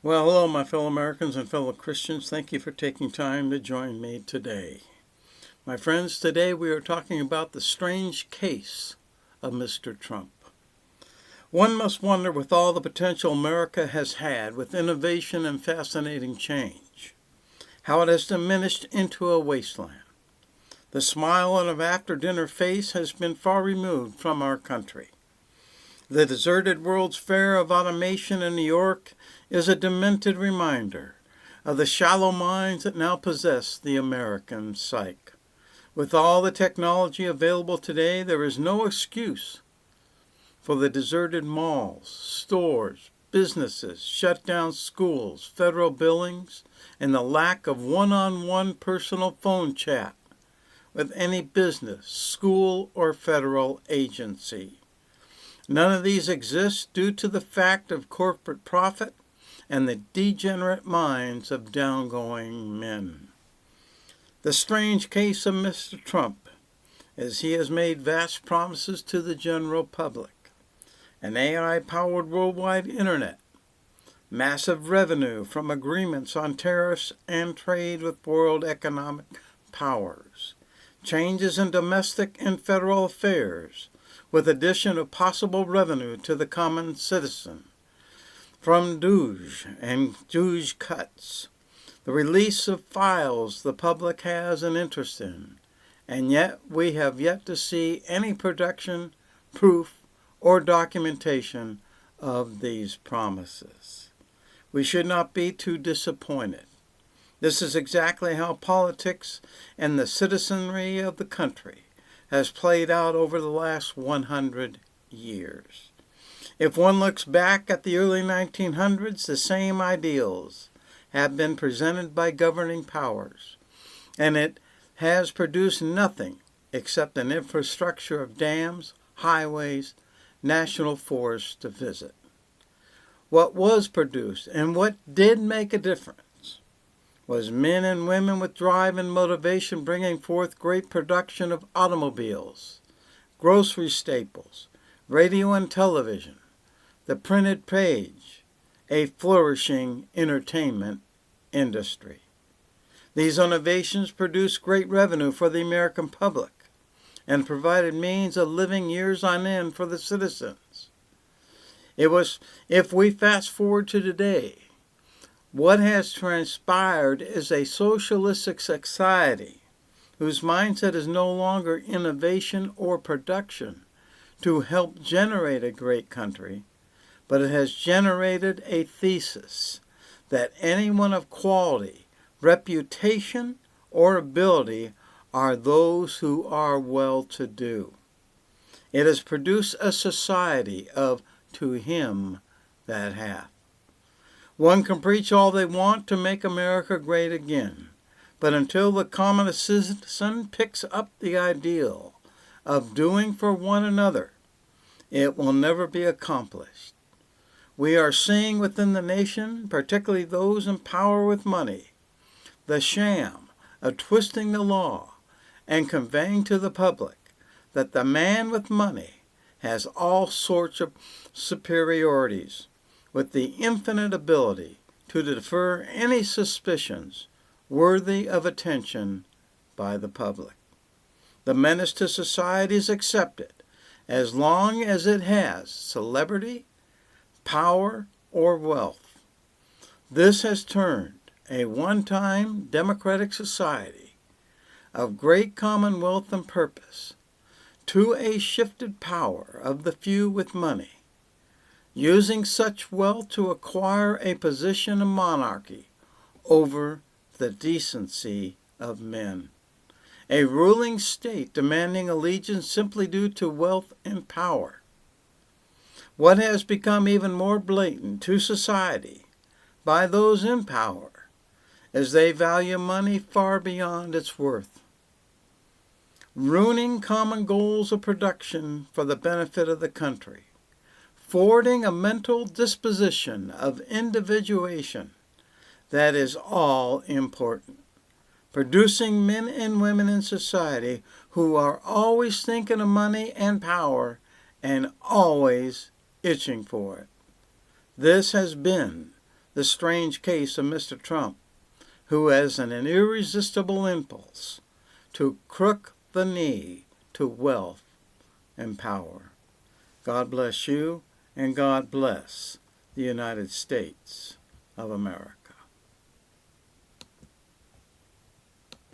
Well, hello, my fellow Americans and fellow Christians. Thank you for taking time to join me today. My friends, today we are talking about the strange case of Mr. Trump. One must wonder, with all the potential America has had with innovation and fascinating change, how it has diminished into a wasteland. The smile on an after-dinner face has been far removed from our country. The deserted World's Fair of Automation in New York is a demented reminder of the shallow minds that now possess the American psyche. With all the technology available today, there is no excuse for the deserted malls, stores, businesses, shut down schools, federal buildings, and the lack of one-on-one personal phone chat with any business, school, or federal agency. None of these exist due to the fact of corporate profit and the degenerate minds of downgoing men. The strange case of Mr. Trump is he has made vast promises to the general public: an AI-powered worldwide internet, massive revenue from agreements on tariffs and trade with world economic powers, changes in domestic and federal affairs, with addition of possible revenue to the common citizen, from DOGE and DOGE cuts, the release of files the public has an interest in, and yet we have yet to see any production, proof, or documentation of these promises. We should not be too disappointed. This is exactly how politics and the citizenry of the country has played out over the last 100 years. If one looks back at the early 1900s, the same ideals have been presented by governing powers, and it has produced nothing except an infrastructure of dams, highways, national forests to visit. What was produced and what did make a difference was men and women with drive and motivation bringing forth great production of automobiles, grocery staples, radio and television, the printed page, a flourishing entertainment industry. These innovations produced great revenue for the American public and provided means of living years on end for the citizens. If we fast forward to today, what has transpired is a socialistic society whose mindset is no longer innovation or production to help generate a great country, but it has generated a thesis that anyone of quality, reputation, or ability are those who are well-to-do. It has produced a society of "to him that hath." One can preach all they want to make America great again, but until the common citizen picks up the ideal of doing for one another, it will never be accomplished. We are seeing within the nation, particularly those in power with money, the sham of twisting the law and conveying to the public that the man with money has all sorts of superiorities, with the infinite ability to defer any suspicions worthy of attention by the public. The menace to society is accepted as long as it has celebrity, power, or wealth. This has turned a one-time democratic society of great commonwealth and purpose to a shifted power of the few with money, using such wealth to acquire a position of monarchy over the decency of men. A ruling state demanding allegiance simply due to wealth and power. What has become even more blatant to society by those in power is they value money far beyond its worth, ruining common goals of production for the benefit of the country, forwarding a mental disposition of individuation that is all important, producing men and women in society who are always thinking of money and power and always itching for it. This has been the strange case of Mr. Trump, who has an irresistible impulse to crook the knee to wealth and power. God bless you, and God bless the United States of America.